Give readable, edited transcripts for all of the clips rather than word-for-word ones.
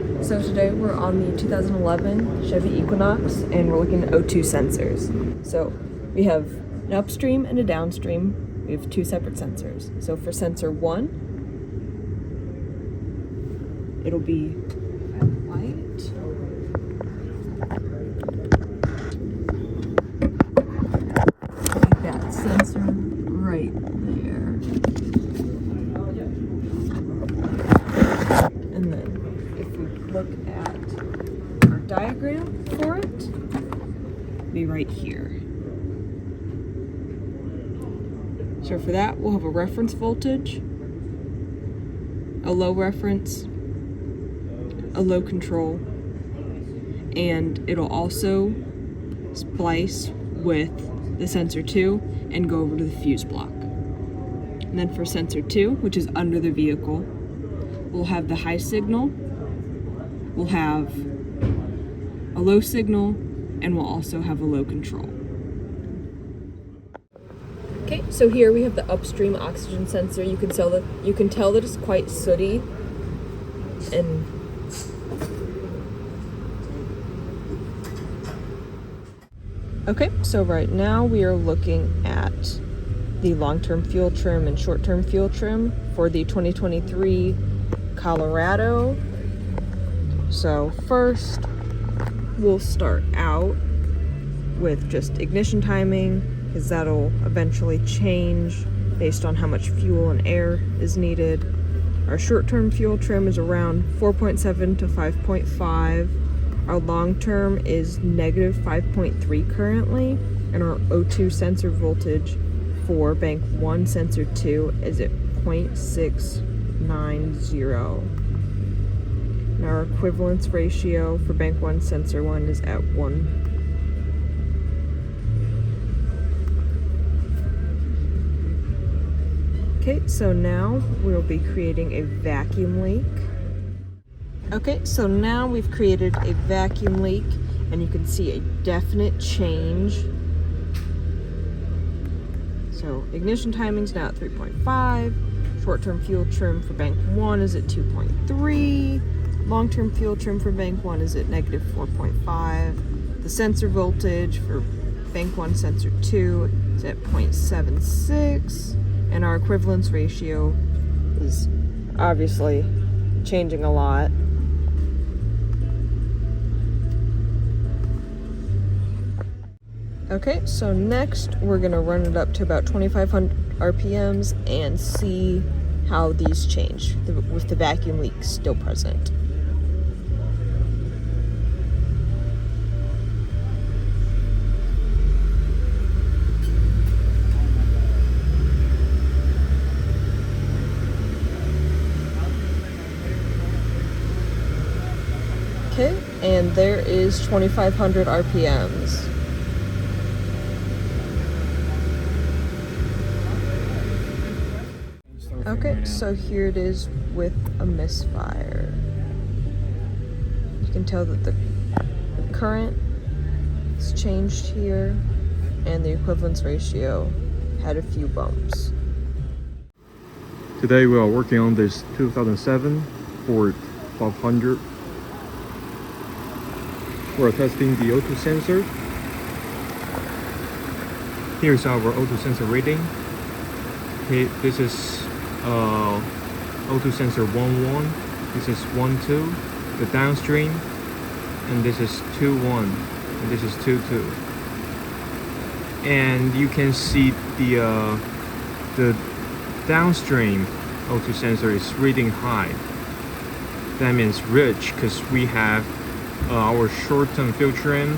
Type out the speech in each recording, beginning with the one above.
So today we're on the 2011 Chevy Equinox and we're looking at O2 sensors. So we have an upstream and a downstream. We have two separate sensors. So for sensor 1, it'll be at light. Like that sensor right there. And then if we look at our diagram for it, it'll be right here. So for that, we'll have a reference voltage, a low reference, a low control, and it'll also splice with the sensor 2 and go over to the fuse block. And then for sensor 2, which is under the vehicle, we'll have the high signal, we'll have a low signal, and we'll also have a low control. Okay, so here we have the upstream oxygen sensor. You can tell that it's quite sooty and okay, so right now we are looking at the long-term fuel trim and short-term fuel trim for the 2023 Colorado. So first, we'll start out with just ignition timing, because that'll eventually change based on how much fuel and air is needed. Our short-term fuel trim is around 4.7 to 5.5. Our long-term is negative 5.3 currently, and our O2 sensor voltage for bank 1 sensor 2 is at 0.690. And our equivalence ratio for bank 1 sensor 1 is at 1. Okay, so now we'll be creating a vacuum leak. Okay, so now we've created a vacuum leak, and you can see a definite change. So ignition timing's now at 3.5, short-term fuel trim for bank 1 is at 2.3, long-term fuel trim for bank 1 is at negative 4.5, the sensor voltage for bank 1 sensor 2 is at 0.76, and our equivalence ratio is obviously changing a lot. Okay, so next we're gonna run it up to about 2,500 RPMs and see how these change with the vacuum leak still present. Okay, and there is 2,500 RPMs. Okay, so here it is with a misfire. You can tell that the current has changed here, and the equivalence ratio had a few bumps. Today we are working on this 2007 Ford 500. We're testing the O2 sensor. Here's our O2 sensor reading. Okay, this is O2 sensor 1.1. This is 1.2, the downstream, and this is 2.1, and this is 2.2. And you can see the downstream O2 sensor is reading high. That means rich, because we have our short-term fuel trim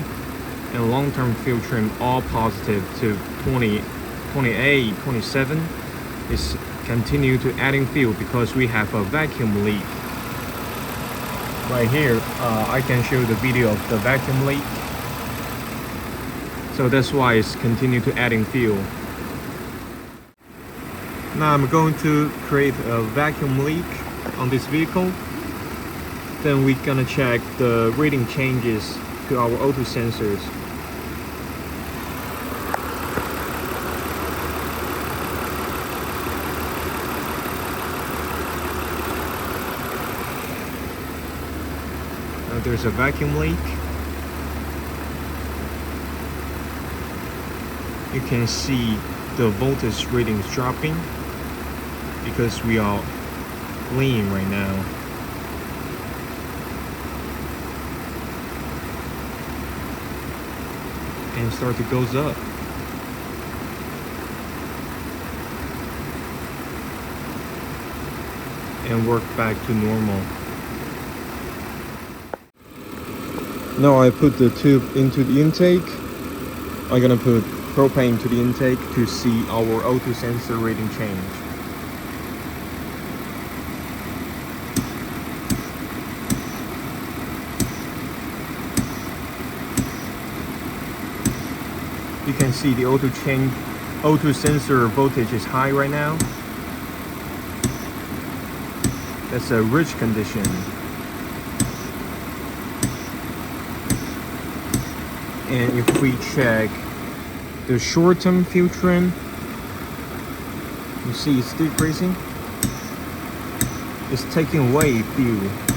and long-term fuel trim all positive to 20, 28, 27. Is continue to adding fuel because we have a vacuum leak. Right here, I can show the video of the vacuum leak. So that's why it's continue to adding fuel. Now I'm going to create a vacuum leak on this vehicle. Then we're gonna check the reading changes to our O2 sensors. there's a vacuum leak. You can see the voltage readings dropping because we are lean right now. And start to goes up. And work back to normal. Now I put the tube into the intake. I'm gonna put propane to the intake to see our O2 sensor reading change. You can see the O2 sensor voltage is high right now. That's a rich condition. And if we check the short-term filtering, you see it's decreasing. It's taking away fuel.